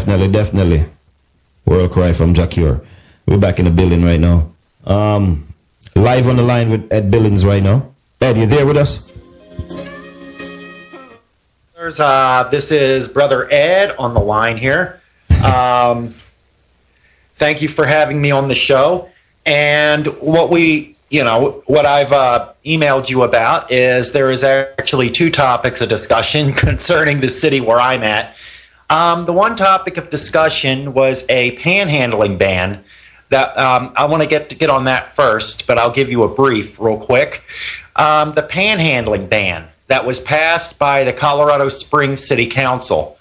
Definitely, definitely. World Cry from Jacure. We're back in the building right now. Live on the line with Ed Billings right now. Ed, you there with us? This is Brother Ed on the line here. Thank you for having me on the show. And what I've emailed you about is there is actually two topics of discussion concerning the city where I'm at. The one topic of discussion was a panhandling ban. That I want to get on that first, but I'll give you a brief real quick. The panhandling ban that was passed by the Colorado Springs City Council.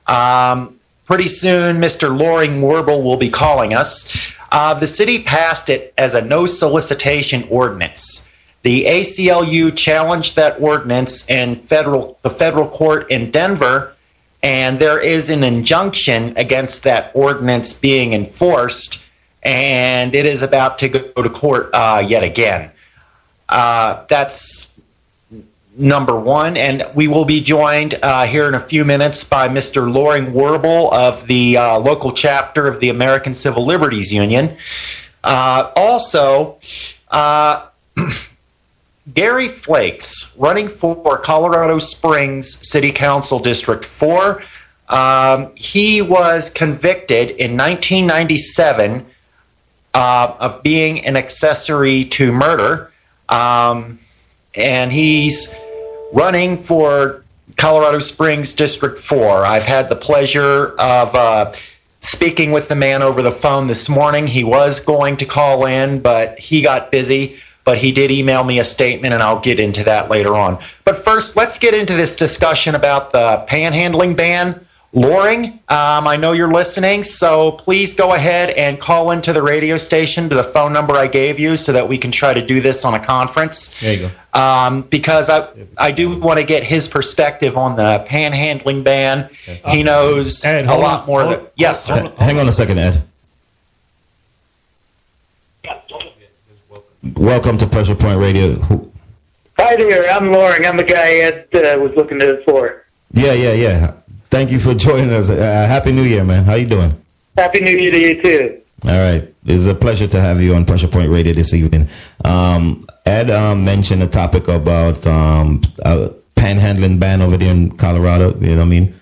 Pretty soon, Mr. Loring Warble will be calling us. The city passed it as a no solicitation ordinance. The ACLU challenged that ordinance in the federal court in Denver, and there is an injunction against that ordinance being enforced, and it is about to go to court yet again. That's number one, and we will be joined here in a few minutes by Mr. Loring Warble of the local chapter of the American Civil Liberties Union. Also, Gary Flakes, running for Colorado Springs City Council District 4. He was convicted in 1997 of being an accessory to murder, and he's running for Colorado Springs District 4. I've had the pleasure of speaking with the man over the phone this morning. He was going to call in, but he got busy. But he did email me a statement, and I'll get into that later on. But first, let's get into this discussion about the panhandling ban. Loring, I know you're listening, so please go ahead and call into the radio station to the phone number I gave you so that we can try to do this on a conference. There you go. Because I do want to get his perspective on the panhandling ban. Okay. He knows a lot more. Yes, sir. Hang on a second, Ed. Welcome to Pressure Point Radio. Hi there, I'm Loring. I'm the guy Ed was looking to for. Yeah. Thank you for joining us. Happy New Year, man. How you doing? Happy New Year to you, too. All right. It's a pleasure to have you on Pressure Point Radio this evening. Ed mentioned a topic about panhandling ban over there in Colorado. You know what I mean?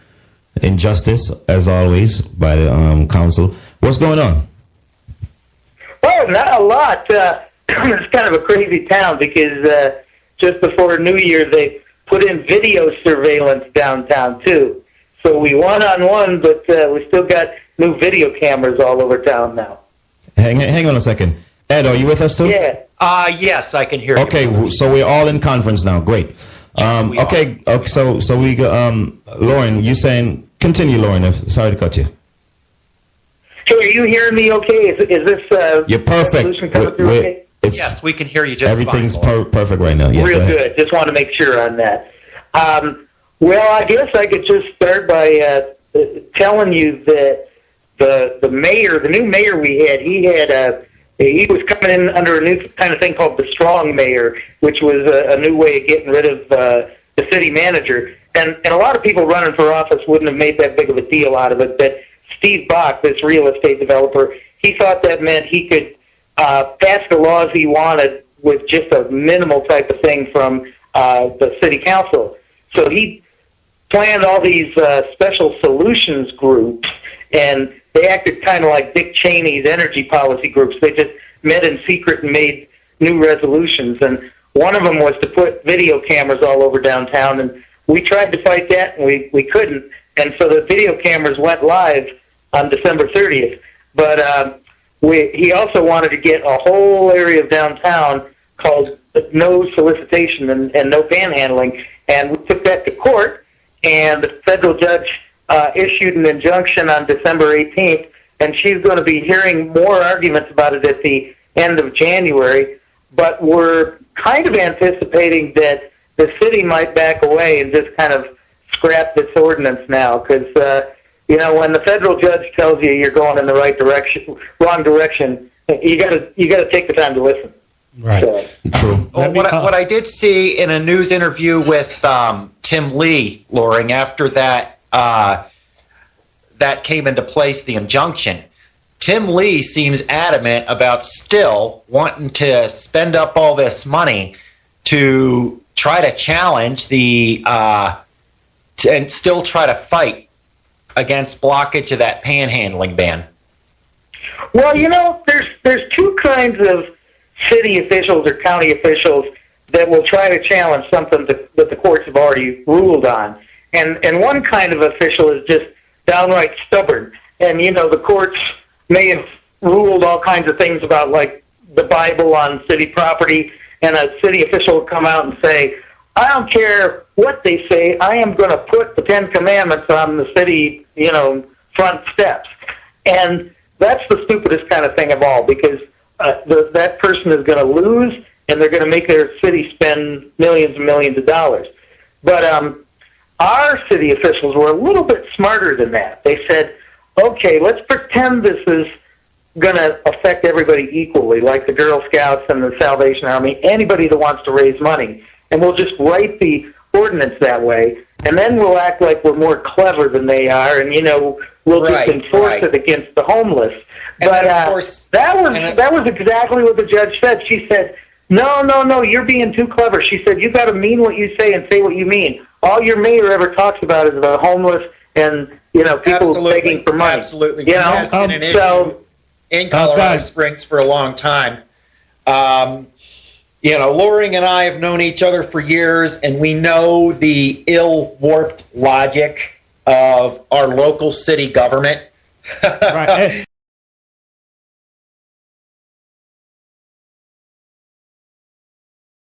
Injustice, as always, by the council. What's going on? Well, not a lot. It's kind of a crazy town because just before New Year, they put in video surveillance downtown, too. So we won on one, but we still got new video cameras all over town now. Hang on a second. Ed, are you with us, too? Yeah. Yes, I can hear you. Okay, so we're all in conference now. Great. Okay, so we go, Lauren, you saying, continue, Lauren. Sorry to cut you. Hey, are you hearing me okay? Is this you're perfect. Okay? Yes, we can hear you just everything's fine. Perfect right now. Yeah, real good. Just want to make sure on that. Well, I guess I could just start by telling you that the mayor, the new mayor we had, he was coming in under a new kind of thing called the strong mayor, which was a new way of getting rid of the city manager. And a lot of people running for office wouldn't have made that big of a deal out of it, but Steve Bach, this real estate developer, he thought that meant he could pass the laws he wanted with just a minimal type of thing from the city council. So he planned all these special solutions groups, and they acted kind of like Dick Cheney's energy policy groups. They just met in secret and made new resolutions, and one of them was to put video cameras all over downtown, and we tried to fight that, and we couldn't, and so the video cameras went live on December 30th. But he also wanted to get a whole area of downtown called no solicitation and no panhandling, and we took that to court, and the federal judge issued an injunction on December 18th, and she's going to be hearing more arguments about it at the end of January, but we're kind of anticipating that the city might back away and just kind of scrap this ordinance now, because when the federal judge tells you you're going in the wrong direction, you got to take the time to listen. Right. So. True. What I did see in a news interview with Tim Lee, Loring, after that that came into place, the injunction, Tim Lee seems adamant about still wanting to spend up all this money to try to challenge and still try to fight against blockage of that panhandling ban. Well, there's two kinds of city officials or county officials that will try to challenge something that the courts have already ruled on. And one kind of official is just downright stubborn. And, the courts may have ruled all kinds of things about, like, the Bible on city property, and a city official will come out and say, I don't care what they say, I am going to put the Ten Commandments on the city, front steps. And that's the stupidest kind of thing of all, because that person is going to lose, and they're going to make their city spend millions and millions of dollars. But our city officials were a little bit smarter than that. They said, okay, let's pretend this is going to affect everybody equally, like the Girl Scouts and the Salvation Army, anybody that wants to raise money. And we'll just write the ordinance that way, and then we'll act like we're more clever than they are, and, we'll just enforce it against the homeless. And but of course, that was exactly what the judge said. She said, no, you're being too clever. She said, you got to mean what you say and say what you mean. All your mayor ever talks about is the homeless and, people begging for money. Absolutely. It has been an issue in Colorado Springs for a long time. Loring and I have known each other for years, and we know the ill-warped logic of our local city government. Right.